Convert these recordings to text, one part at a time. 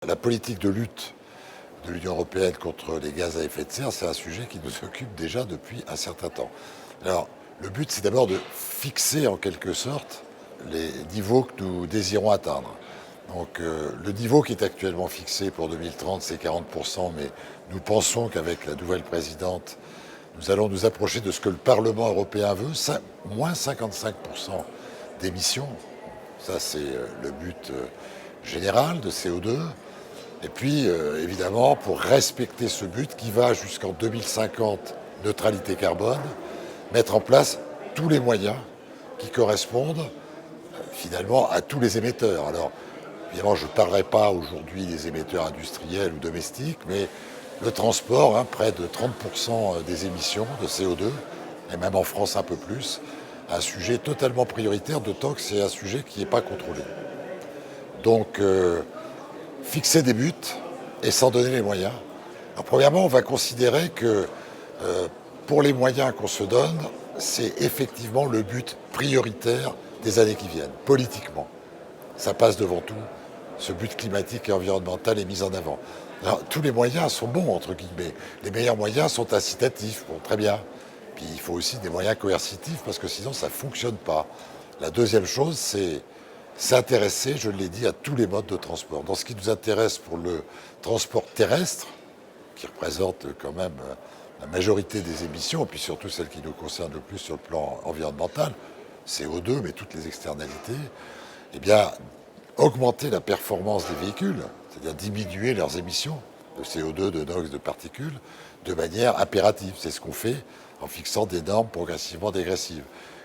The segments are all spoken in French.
la politique de lutte de l'Union européenne contre les gaz à effet de serre, c'est un sujet qui nous occupe déjà depuis un certain temps. Alors, le but, c'est d'abord de fixer en quelque sorte les niveaux que nous désirons atteindre. Donc, le niveau qui est actuellement fixé pour 2030, c'est 40%, mais nous pensons qu'avec la nouvelle présidente, nous allons nous approcher de ce que le Parlement européen veut, moins 55% d'émissions. Ça, c'est le but général de CO2. Et puis, évidemment, pour respecter ce but qui va jusqu'en 2050, neutralité carbone, mettre en place tous les moyens qui correspondent finalement à tous les émetteurs. Alors, évidemment, je ne parlerai pas aujourd'hui des émetteurs industriels ou domestiques, mais le transport, près de 30% des émissions de CO2, et même en France un peu plus, un sujet totalement prioritaire, d'autant que c'est un sujet qui n'est pas contrôlé. Donc, fixer des buts et s'en donner les moyens. Alors, premièrement, on va considérer que pour les moyens qu'on se donne, c'est effectivement le but prioritaire des années qui viennent, politiquement. Ça passe devant tout. Ce but climatique et environnemental est mis en avant. Alors, tous les moyens sont bons, entre guillemets. Les meilleurs moyens sont incitatifs, bon, très bien. Puis il faut aussi des moyens coercitifs, parce que sinon ça ne fonctionne pas. La deuxième chose, c'est s'intéresser, je l'ai dit, à tous les modes de transport. Dans ce qui nous intéresse pour le transport terrestre, qui représente quand même la majorité des émissions, et puis surtout celles qui nous concernent le plus sur le plan environnemental, CO2, mais toutes les externalités, eh bien, augmenter la performance des véhicules, c'est-à-dire diminuer leurs émissions de CO2, de NOx, de particules, de manière impérative. C'est ce qu'on fait en fixant des normes progressivement dégressives,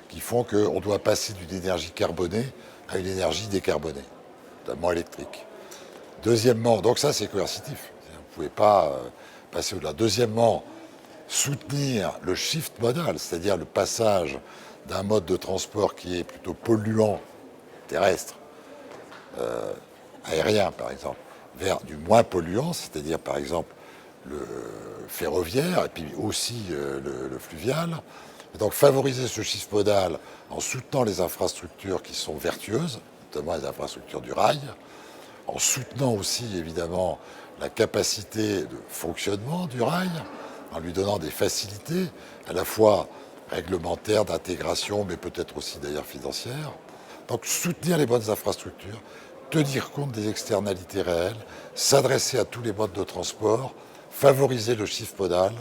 qui font qu'on doit passer d'une énergie carbonée à une énergie décarbonée, notamment électrique. Deuxièmement, donc ça c'est coercitif, vous ne pouvez pas passer au-delà. Deuxièmement, soutenir le shift modal, c'est-à-dire le passage d'un mode de transport qui est plutôt polluant, terrestre, aérien par exemple, vers du moins polluant, c'est-à-dire par exemple le ferroviaire et puis aussi le fluvial. Et donc favoriser ce shift modal en soutenant les infrastructures qui sont vertueuses, notamment les infrastructures du rail, en soutenant aussi évidemment la capacité de fonctionnement du rail, en lui donnant des facilités à la fois réglementaires, d'intégration, mais peut-être aussi d'ailleurs financières. Donc soutenir les bonnes infrastructures, tenir compte des externalités réelles, s'adresser à tous les modes de transport, favoriser le shift modal,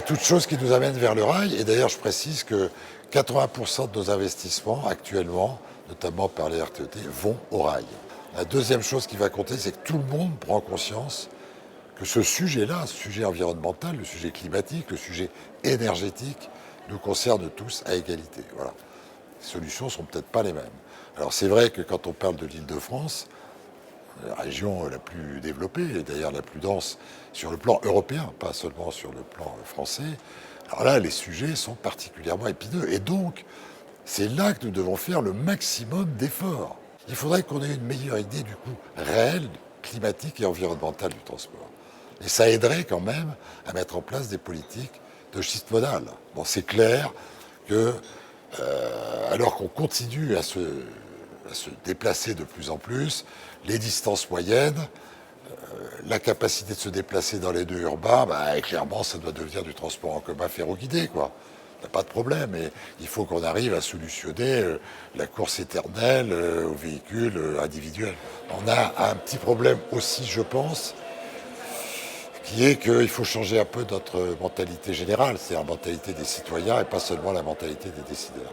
toutes choses qui nous amènent vers le rail. Et d'ailleurs, je précise que 80% de nos investissements actuellement, notamment par les RTET, vont au rail. La deuxième chose qui va compter, c'est que tout le monde prend conscience que ce sujet-là, ce sujet environnemental, le sujet climatique, le sujet énergétique, nous concerne tous à égalité. Voilà. Les solutions ne sont peut-être pas les mêmes. Alors c'est vrai que quand on parle de l'Île-de-France, la région la plus développée, et d'ailleurs la plus dense sur le plan européen, pas seulement sur le plan français, alors là, les sujets sont particulièrement épineux. Et donc, c'est là que nous devons faire le maximum d'efforts. Il faudrait qu'on ait une meilleure idée du coût réel, climatique et environnemental du transport. Et ça aiderait quand même à mettre en place des politiques de shift modal. Bon, c'est clair que, alors qu'on continue à se déplacer de plus en plus, les distances moyennes, la capacité de se déplacer dans les nœuds urbains, clairement, ça doit devenir du transport en commun ferroguidé, quoi. Il n'y a pas de problème. Et il faut qu'on arrive à solutionner la course éternelle aux véhicules individuels. On a un petit problème aussi, je pense, qui est qu'il faut changer un peu notre mentalité générale, c'est la mentalité des citoyens et pas seulement la mentalité des décideurs.